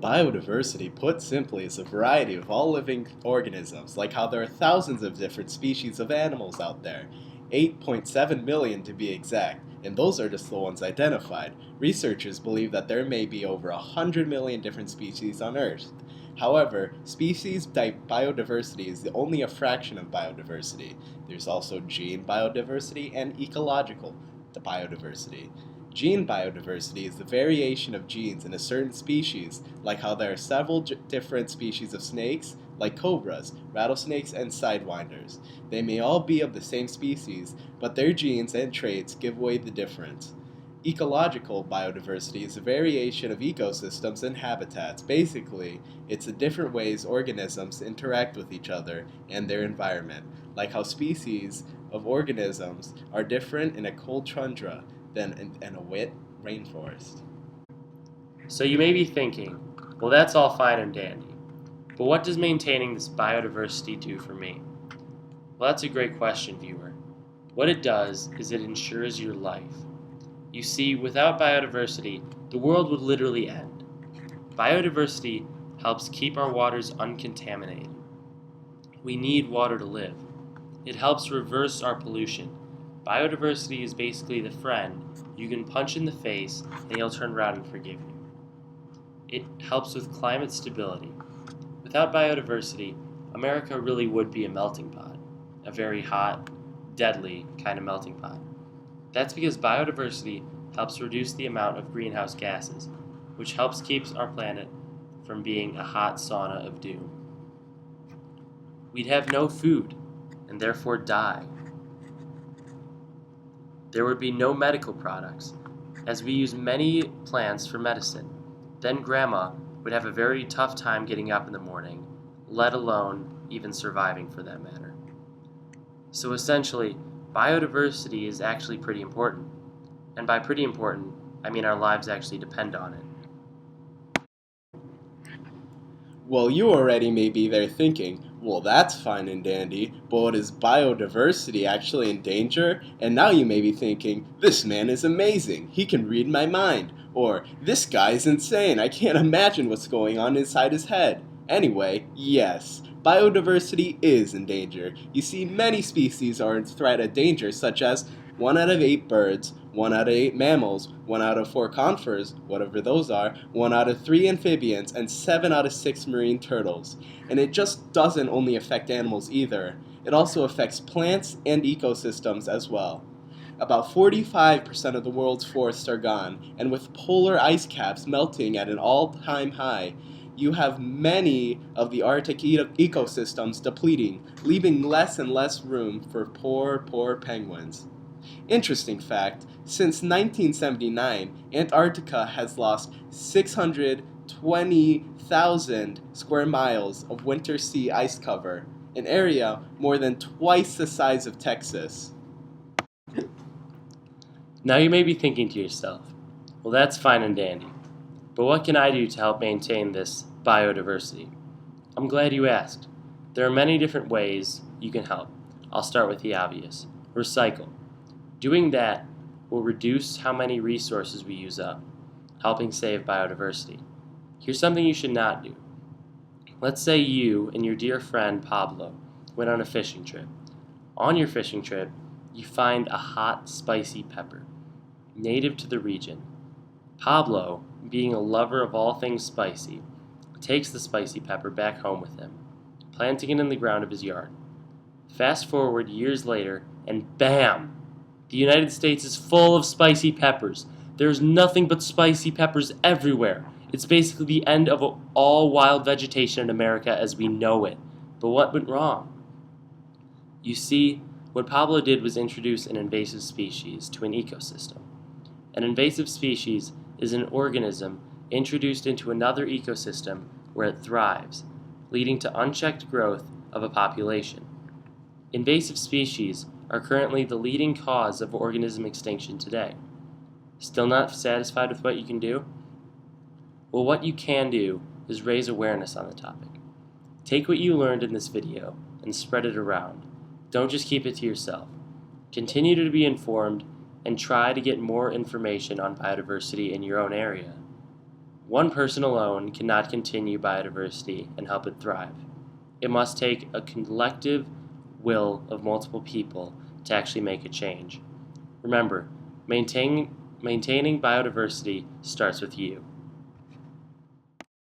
Biodiversity, put simply, is a variety of all living organisms, like how there are thousands of different species of animals out there, 8.7 million to be exact, and those are just the ones identified. Researchers believe that there may be over 100 million different species on Earth. However, species biodiversity is only a fraction of biodiversity. There's also gene biodiversity and ecological biodiversity. Gene biodiversity is the variation of genes in a certain species, like how there are several different species of snakes, like cobras, rattlesnakes, and sidewinders. They may all be of the same species, but their genes and traits give away the difference. Ecological biodiversity is a variation of ecosystems and habitats. Basically, it's the different ways organisms interact with each other and their environment, like how species of organisms are different in a cold tundra than in a wet rainforest. So you may be thinking, well, that's all fine and dandy, but what does maintaining this biodiversity do for me? Well, that's a great question, viewer. What it does is it ensures your life. You see, without biodiversity, the world would literally end. Biodiversity helps keep our waters uncontaminated. We need water to live. It helps reverse our pollution. Biodiversity is basically the friend you can punch in the face and he'll turn around and forgive you. It helps with climate stability. Without biodiversity, America really would be a melting pot, a very hot, deadly kind of melting pot. That's because biodiversity helps reduce the amount of greenhouse gases, which helps keep our planet from being a hot sauna of doom. We'd have no food, and therefore die. There would be no medical products, as we use many plants for medicine. Then Grandma would have a very tough time getting up in the morning, let alone even surviving for that matter. So essentially, biodiversity is actually pretty important. And by pretty important, I mean our lives actually depend on it. Well, you already may be there thinking, well, that's fine and dandy, but is biodiversity actually in danger? And now you may be thinking, this man is amazing, he can read my mind. Or, this guy's insane, I can't imagine what's going on inside his head. Anyway, yes, biodiversity is in danger. You see, many species are in threat of danger, such as 1 out of 8 birds, 1 out of 8 mammals, 1 out of 4 conifers, whatever those are, 1 out of 3 amphibians, and 7 out of 6 marine turtles. And it just doesn't only affect animals either. It also affects plants and ecosystems as well. About 45% of the world's forests are gone, and with polar ice caps melting at an all-time high, you have many of the Arctic ecosystems depleting, leaving less and less room for poor penguins. Interesting fact, since 1979, Antarctica has lost 620,000 square miles of winter sea ice cover, an area more than twice the size of Texas. Now you may be thinking to yourself, well, that's fine and dandy, but what can I do to help maintain this biodiversity? I'm glad you asked. There are many different ways you can help. I'll start with the obvious. Recycle. Doing that will reduce how many resources we use up, helping save biodiversity. Here's something you should not do. Let's say you and your dear friend Pablo went on a fishing trip. On your fishing trip, you find a hot, spicy pepper, native to the region. Pablo, being a lover of all things spicy, takes the spicy pepper back home with him, planting it in the ground of his yard. Fast forward years later, and bam! The United States is full of spicy peppers. There's nothing but spicy peppers everywhere. It's basically the end of all wild vegetation in America as we know it. But what went wrong? You see, what Pablo did was introduce an invasive species to an ecosystem. An invasive species is an organism introduced into another ecosystem where it thrives, leading to unchecked growth of a population. Invasive species are currently the leading cause of organism extinction today. Still not satisfied with what you can do? Well, what you can do is raise awareness on the topic. Take what you learned in this video and spread it around. Don't just keep it to yourself. Continue to be informed and try to get more information on biodiversity in your own area. One person alone cannot continue biodiversity and help it thrive. It must take a collective will of multiple people to actually make a change. Remember, maintaining biodiversity starts with you.